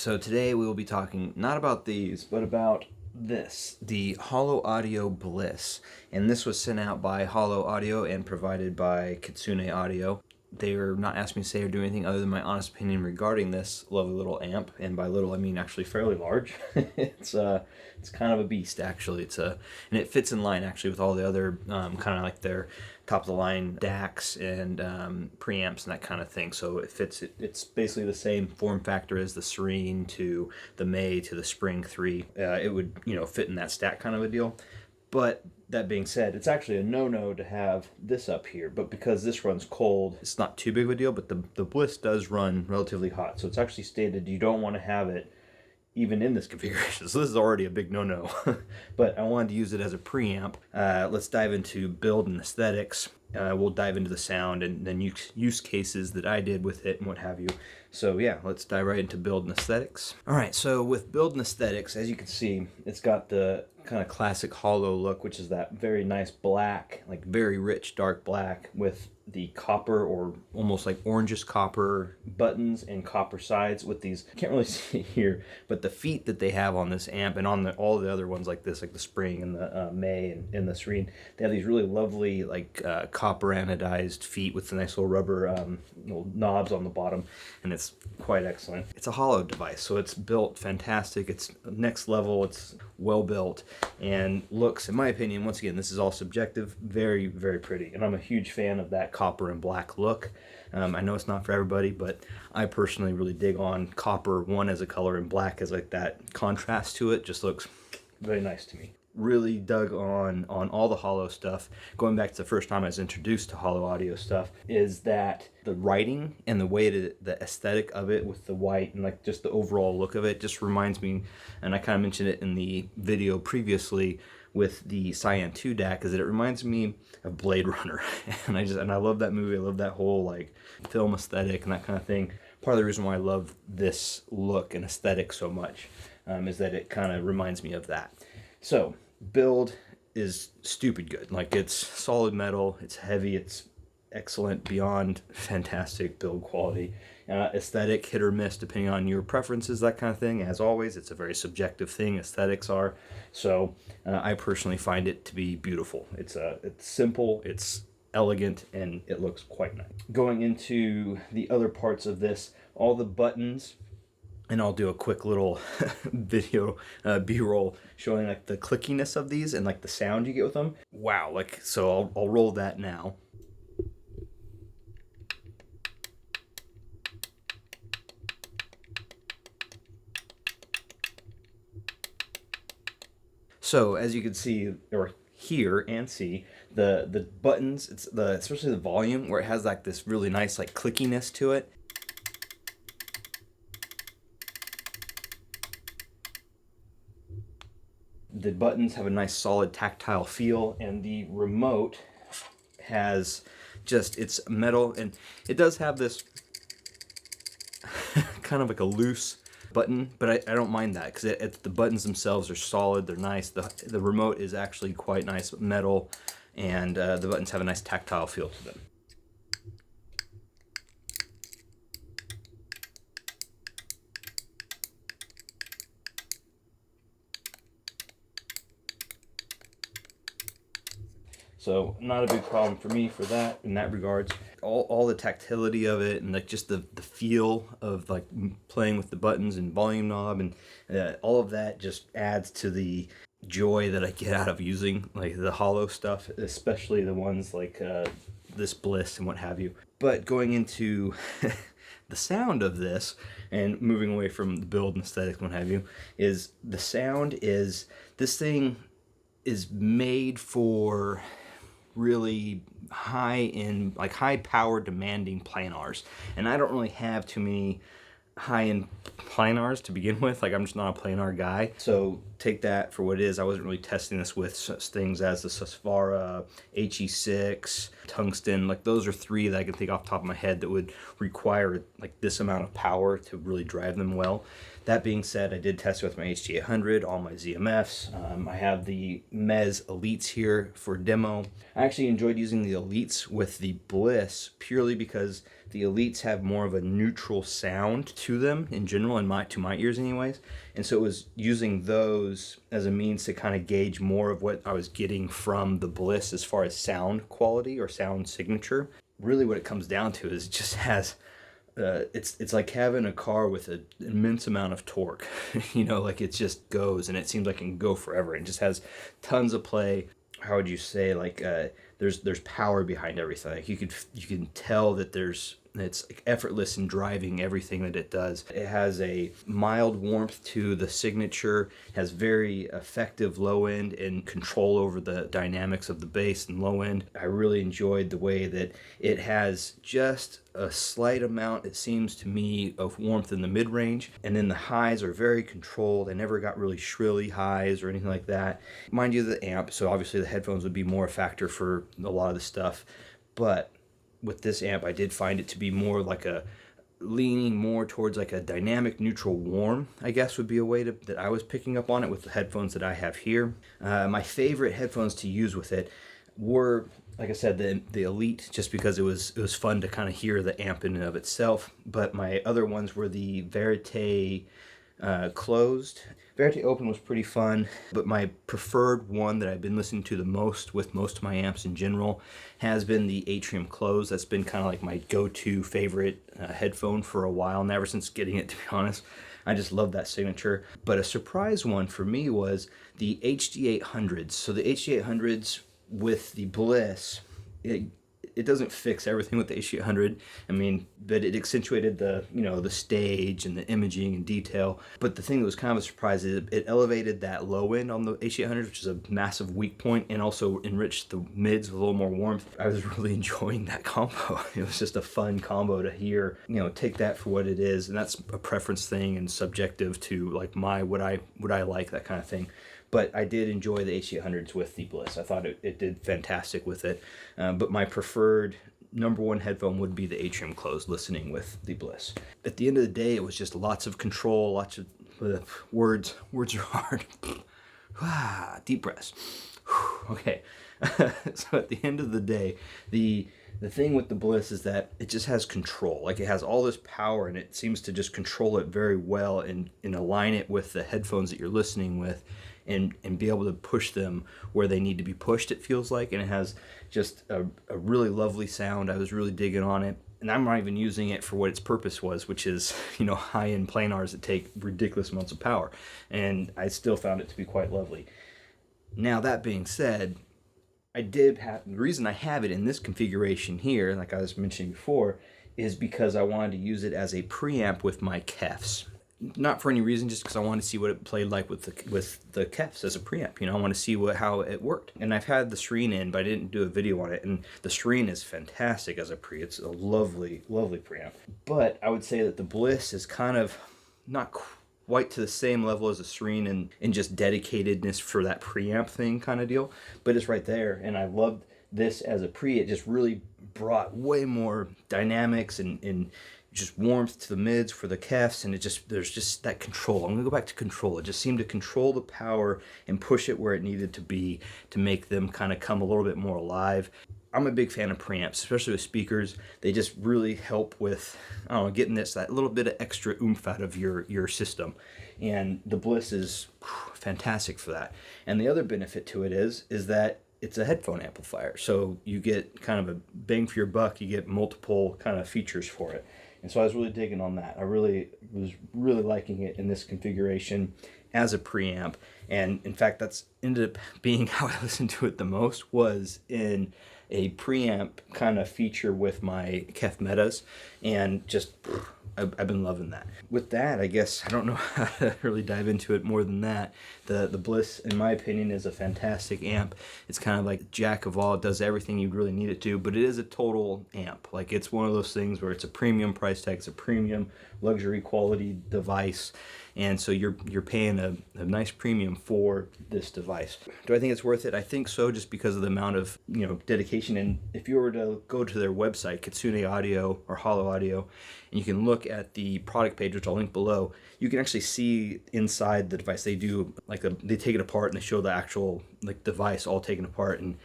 So today we will be talking not about these, but about this, the Holo Audio Bliss. And this was sent out by Holo Audio and provided by Kitsune Audio. They were not asking me to say or do anything other than my honest opinion regarding this lovely little amp, and by little I mean actually fairly large. It's kind of a beast actually. And it fits in line actually with all the other kind of like their top of the line DACs and preamps and that kind of thing. So it fits. It's basically the same form factor as the Serene to the May to the Spring 3. It would fit in that stack kind of a deal. But that being said, it's actually a no-no to have this up here. But because this runs cold, it's not too big of a deal. But the Bliss does run relatively hot. So it's actually stated you don't want to have it even in this configuration. So this is already a big no-no. But I wanted to use it as a preamp. Let's dive into build and aesthetics. We'll dive into the sound and then use cases that I did with it and what have you. So yeah, let's dive right into build and aesthetics. All right, so with build and aesthetics, as you can see, it's got the kind of classic Holo look, which is that very nice black, like very rich dark black with the copper or almost like orangish copper buttons and copper sides with these, can't really see here, but the feet that they have on this amp and on all the other ones like this, like the Spring and the May and the Serene, they have these really lovely like copper anodized feet with the nice little rubber little knobs on the bottom, and it's quite excellent. It's a Holo device, so it's built fantastic. It's next level. It's well built and looks, in my opinion, once again, this is all subjective, very, very pretty. And I'm a huge fan of that copper and black look. I know it's not for everybody, but I personally really dig on copper, one as a color, and black as like that contrast to it. Just looks very nice to me. Really dug on all the Holo stuff. Going back to the first time I was introduced to Holo Audio stuff, is that the writing and the way the aesthetic of it with the white and like just the overall look of it just reminds me, and I kind of mentioned it in the video previously with the Cyan 2 DAC, is that it reminds me of Blade Runner. and I love that movie. I love that whole like film aesthetic and that kind of thing. Part of the reason why I love this look and aesthetic so much is that it kind of reminds me of that. So build is stupid good. Like, it's solid metal, it's heavy, it's excellent, beyond fantastic build quality. Aesthetic, hit or miss depending on your preferences, that kind of thing. As always, it's a very subjective thing, aesthetics are. So I personally find it to be beautiful. It's simple, it's elegant, and it looks quite nice. Going into the other parts of this, all the buttons, and I'll do a quick little video B-roll showing like the clickiness of these and like the sound you get with them. Wow, like, so I'll roll that now. So as you can see, or hear and see, the buttons, it's especially the volume where it has like this really nice like clickiness to it. The buttons have a nice solid tactile feel, and the remote has just, it's metal, and it does have this kind of like a loose button, but I don't mind that because the buttons themselves are solid, they're nice. The remote is actually quite nice metal, and the buttons have a nice tactile feel to them. So not a big problem for me for that, in that regards. All the tactility of it and like just the feel of like playing with the buttons and volume knob and all of that just adds to the joy that I get out of using like the Holo stuff, especially the ones like this Bliss and what have you. But going into the sound of this and moving away from the build and aesthetics and what have you, is the sound is, this thing is made for really high power demanding planars, and I don't really have too many high-end planars to begin with. Like, I'm just not a planar guy, so take that for what it is. I wasn't really testing this with such things as the Susvara, HE6, Tungsten. Like, those are three that I can think off the top of my head that would require like this amount of power to really drive them well. That being said, I did test it with my HT800, all my ZMFs. I have the Mez Elites here for demo. I actually enjoyed using the Elites with the Bliss purely because the Elites have more of a neutral sound to them in general, to my ears anyways. And so it was using those as a means to kind of gauge more of what I was getting from the Bliss as far as sound quality or sound signature. Really what it comes down to is it just has it's like having a car with an immense amount of torque. You know, like it just goes, and it seems like it can go forever. It just has tons of play. How would you say, like there's power behind everything. Like you can tell that it's like effortless in driving everything that it does. It has a mild warmth to the signature, has very effective low end and control over the dynamics of the bass and low end. I really enjoyed the way that it has just a slight amount, it seems to me, of warmth in the mid-range, and then the highs are very controlled. I never got really shrilly highs or anything like that. Mind you, the amp, so obviously the headphones would be more a factor for a lot of the stuff, but with this amp I did find it to be more like leaning more towards like a dynamic neutral warm, I guess would be a way that I was picking up on it with the headphones that I have here. My favorite headphones to use with it were, like I said, the Elite, just because it was fun to kind of hear the amp in and of itself. But my other ones were the Verite closed. Verite open was pretty fun, but my preferred one that I've been listening to the most with most of my amps in general has been the Atrium closed. That's been kind of like my go-to favorite headphone for a while, and ever since getting it, to be honest. I just love that signature. But a surprise one for me was the HD800s. So the HD800s with the Bliss, it doesn't fix everything with the HD800. I mean, but it accentuated the stage and the imaging and detail. But the thing that was kind of a surprise is it elevated that low end on the HD800, which is a massive weak point, and also enriched the mids with a little more warmth. I was really enjoying that combo. It was just a fun combo to hear. Take that for what it is, and that's a preference thing and subjective to like what I like, that kind of thing. But I did enjoy the HD800s with the Bliss. I thought it did fantastic with it. But my preferred #1 headphone would be the Atrium closed, listening with the Bliss. At the end of the day, it was just lots of control, lots of words. Words are hard. Deep breaths. Okay. So at the end of the day, the thing with the Bliss is that it just has control. Like it has all this power, and it seems to just control it very well and align it with the headphones that you're listening with. And be able to push them where they need to be pushed, it feels like. And it has just a really lovely sound. I was really digging on it. And I'm not even using it for what its purpose was, which is, high-end planars that take ridiculous amounts of power. And I still found it to be quite lovely. Now, that being said, the reason I have it in this configuration here, like I was mentioning before, is because I wanted to use it as a preamp with my Kefs. Not for any reason, just because I want to see what it played like with the Kefs as a preamp. I want to see how it worked. And I've had the Serene in, but I didn't do a video on it. And the Serene is fantastic as a pre. It's a lovely, lovely preamp. But I would say that the Bliss is kind of not quite to the same level as the Serene in just dedicatedness for that preamp thing kind of deal. But it's right there, and I loved this as a pre. It just really brought way more dynamics and just warmth to the mids for the Kefs, and there's just that control. I'm gonna go back to control. It just seemed to control the power and push it where it needed to be to make them kind of come a little bit more alive. I'm a big fan of preamps, especially with speakers. They just really help with, getting that little bit of extra oomph out of your system. And the Bliss is fantastic for that. And the other benefit to it is that it's a headphone amplifier. So you get kind of a bang for your buck. You get multiple kind of features for it. And so I was really digging on that. I was really liking it in this configuration as a preamp. And in fact, that's ended up being how I listened to it the most, was in a preamp kind of feature with my Kef Metas. And just, I've been loving that. With that, I guess I don't know how to really dive into it more than that. The Bliss, in my opinion, is a fantastic amp. It's kind of like jack of all. It does everything you'd really need it to, but it is a total amp. Like, it's one of those things where it's a premium price tag. It's a premium luxury quality device. And so you're paying a nice premium for this device. Do I think it's worth it? I think so, just because of the amount of, dedication. And if you were to go to their website, Kitsune Audio or Holo Audio, and you can look at the product page, which I'll link below, you can actually see inside the device. They do they take it apart and they show the actual device all taken apart, and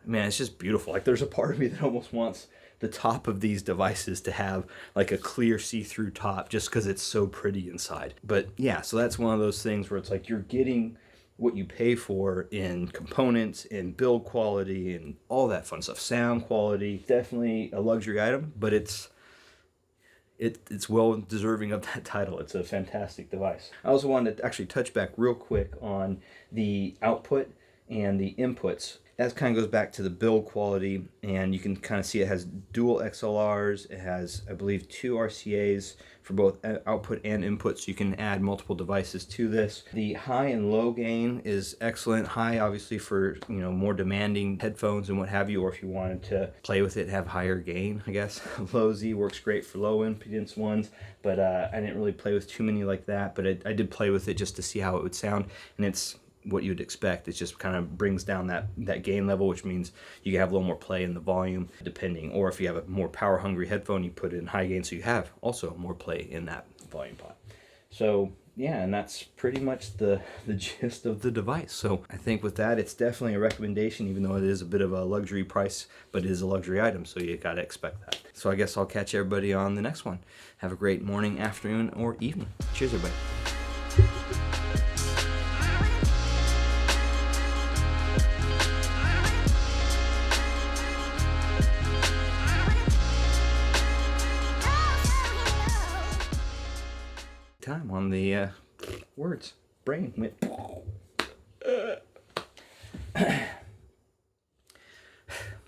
man, it's just beautiful. There's a part of me that almost wants the top of these devices to have a clear see-through top, just because it's so pretty inside. But yeah, so that's one of those things where it's you're getting what you pay for in components, in build quality, and all that fun stuff. Sound quality, definitely a luxury item, but it's well deserving of that title. It's a fantastic device. I also wanted to actually touch back real quick on the output and the inputs. That kind of goes back to the build quality, and you can kind of see it has dual XLRs. It has, I believe, 2 RCAs for both output and input, so you can add multiple devices to this. The high and low gain is excellent. High, obviously, for more demanding headphones and what have you, or if you wanted to play with it, have higher gain, I guess. Low Z works great for low impedance ones, but I didn't really play with too many like that, but I did play with it just to see how it would sound, and it's what you'd expect. It just kind of brings down that gain level, which means you can have a little more play in the volume depending, or if you have a more power hungry headphone, you put it in high gain, so you have also more play in that volume pot. So yeah, and that's pretty much the gist of the device. So I think with that, it's definitely a recommendation, even though it is a bit of a luxury price, but it is a luxury item, so you gotta expect that. So I guess I'll catch everybody on the next one. Have a great morning, afternoon, or evening. Cheers, everybody. Time on the words. Brain went.